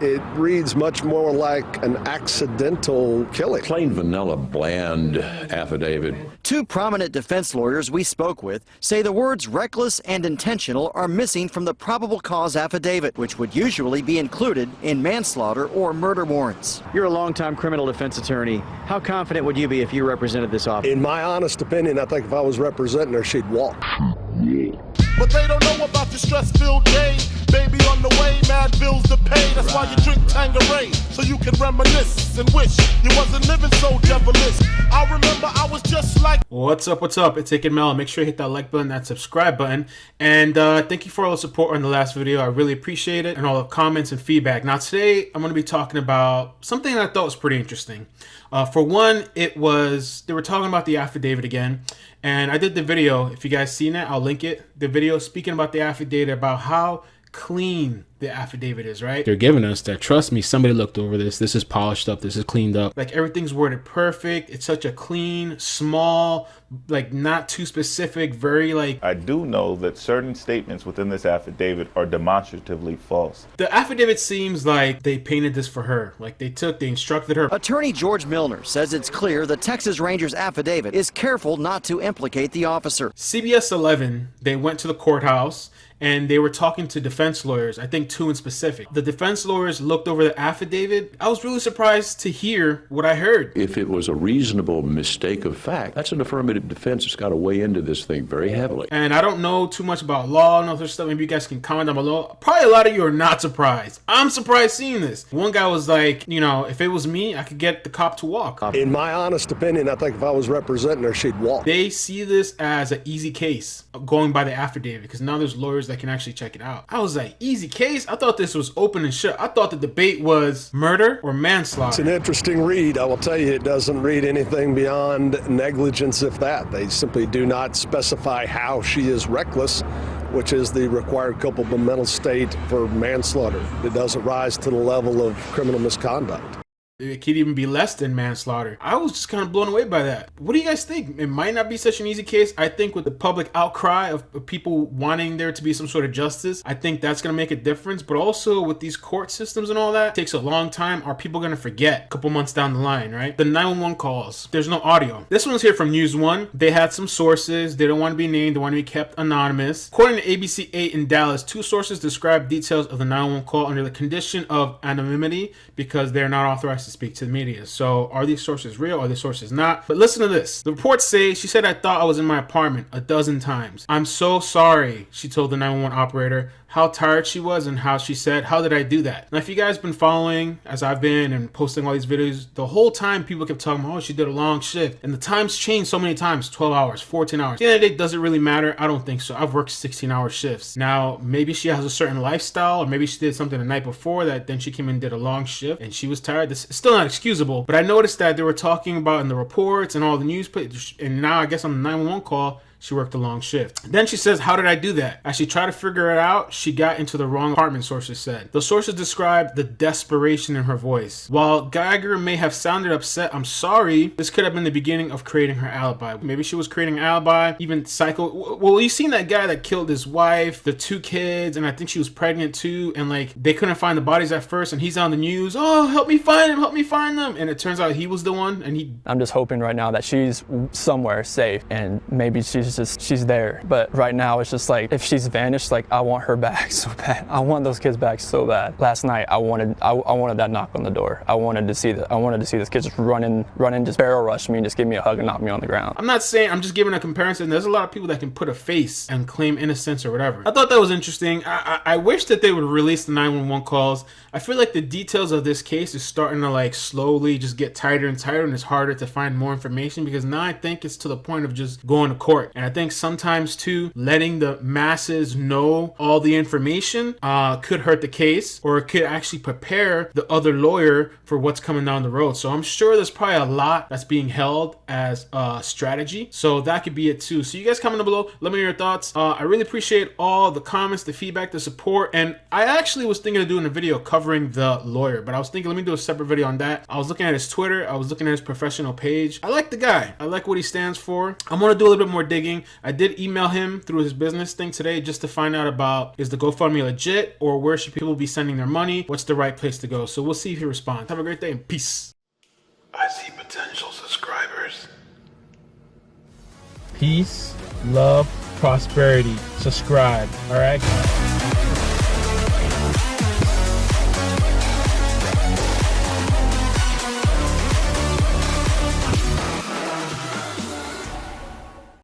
It reads much more like an accidental killing. Plain vanilla, bland affidavit. Two prominent defense lawyers we spoke with say the words reckless and intentional are missing from the probable cause affidavit, which would usually be included in manslaughter or murder warrants. You're a longtime criminal defense attorney. How confident would you be if you represented this officer? In my honest opinion, I think if I was representing her, she'd walk. But they don't know about the stress-filled day. Baby on the way, mad bills to pay. That's why you drink Tanqueray, so you can reminisce and wish you wasn't living so devilish. I remember I was just like... What's up, what's up? It's iCkEdMeL. Make sure you hit that like button, that subscribe button. And thank you for all the support on the last video. I really appreciate it, and all the comments and feedback. Now today, I'm going to be talking about something that I thought was pretty interesting. For one, they were talking about the affidavit again. And I did the video. If you guys seen it, I'll link it. The video speaking about the affidavit, about how clean the affidavit is, right? They're giving us that, trust me, somebody looked over this. This is polished up. This is cleaned up. Like, everything's worded perfect. It's such a clean, small, like, not too specific, very like... I do know that certain statements within this affidavit are demonstratively false. The affidavit seems like they painted this for her. Like, they instructed her. Attorney George Milner says it's clear the Texas Rangers affidavit is careful not to implicate the officer. CBS 11, they went to the courthouse and they were talking to defense lawyers, I think 2 in specific. The defense lawyers looked over the affidavit. I was really surprised to hear what I heard. If it was a reasonable mistake of fact, that's an affirmative defense that's got to weigh into this thing very heavily. And I don't know too much about law and other stuff. Maybe you guys can comment down below. Probably a lot of you are not surprised. I'm surprised seeing this. One guy was like, you know, if it was me, I could get the cop to walk. In my honest opinion, I think if I was representing her, she'd walk. They see this as an easy case, going by the affidavit, because now there's lawyers that can actually check it out. I was like, easy case? I thought this was open and shut. I thought the debate was murder or manslaughter. It's an interesting read. I will tell you, it doesn't read anything beyond negligence, if that. They simply do not specify how she is reckless, which is the required culpable mental state for manslaughter. It doesn't rise to the level of criminal misconduct. It could even be less than manslaughter. I was just kind of blown away by that. What do you guys think? It might not be such an easy case. I think with the public outcry of people wanting there to be some sort of justice, I think that's going to make a difference. But also with these court systems and all that, it takes a long time. Are people going to forget a couple months down the line, right? The 911 calls, there's no audio. This one's here from News 1. They had some sources. They don't want to be named. They want to be kept anonymous. According to ABC 8 in Dallas, 2 sources describe details of the 911 call under the condition of anonymity because they're not authorized to speak to the media. So are these sources real? Are these sources not? But listen to this. The reports say she said, "I thought I was in my apartment a dozen times. I'm so sorry," she told the 911 operator how tired she was and how she said, "How did I do that?" Now, if you guys been following, as I've been, and posting all these videos, the whole time people kept talking about, oh, she did a long shift. And the times changed so many times, 12 hours, 14 hours. At the end of the day, does it really matter? I don't think so. I've worked 16-hour shifts. Now, maybe she has a certain lifestyle, or maybe she did something the night before that then she came in and did a long shift and she was tired. This is still not excusable, but I noticed that they were talking about in the reports and all the news, and now I guess on the 911 call, she worked a long shift. Then she says, "How did I do that?" As she tried to figure it out, she got into the wrong apartment, sources said. The sources described the desperation in her voice. While Geiger may have sounded upset, "I'm sorry," this could have been the beginning of creating her alibi. Maybe she was creating an alibi, even psycho. Well, you seen that guy that killed his wife, the 2 kids, and I think she was pregnant too, and like they couldn't find the bodies at first, and he's on the news, "Oh, help me find him, help me find them." And it turns out he was the one, and I'm just hoping right now that she's somewhere safe, and maybe she's there. But right now it's just like, if she's vanished, like I want her back so bad. I want those kids back so bad. Last night I wanted that knock on the door. I wanted to see this kid just run in, just barrel rush me and just give me a hug and knock me on the ground. I'm not saying, I'm just giving a comparison. There's a lot of people that can put a face and claim innocence or whatever. I thought that was interesting. I wish that they would release the 911 calls. I feel like the details of this case is starting to like slowly just get tighter and tighter, and it's harder to find more information, because now I think it's to the point of just going to court. And I think sometimes too, letting the masses know all the information could hurt the case, or it could actually prepare the other lawyer for what's coming down the road. So I'm sure there's probably a lot that's being held as a strategy. So that could be it too. So you guys comment down below, let me know your thoughts. I really appreciate all the comments, the feedback, the support. And I actually was thinking of doing a video covering the lawyer, but I was thinking, let me do a separate video on that. I was looking at his Twitter, I was looking at his professional page. I like the guy. I like what he stands for. I'm gonna do a little bit more digging digging. I did email him through his business thing today just to find out about, is the GoFundMe legit, or where should people be sending their money? What's the right place to go? So we'll see if he responds. Have a great day and peace. I see potential subscribers. Peace, love, prosperity. Subscribe, all right?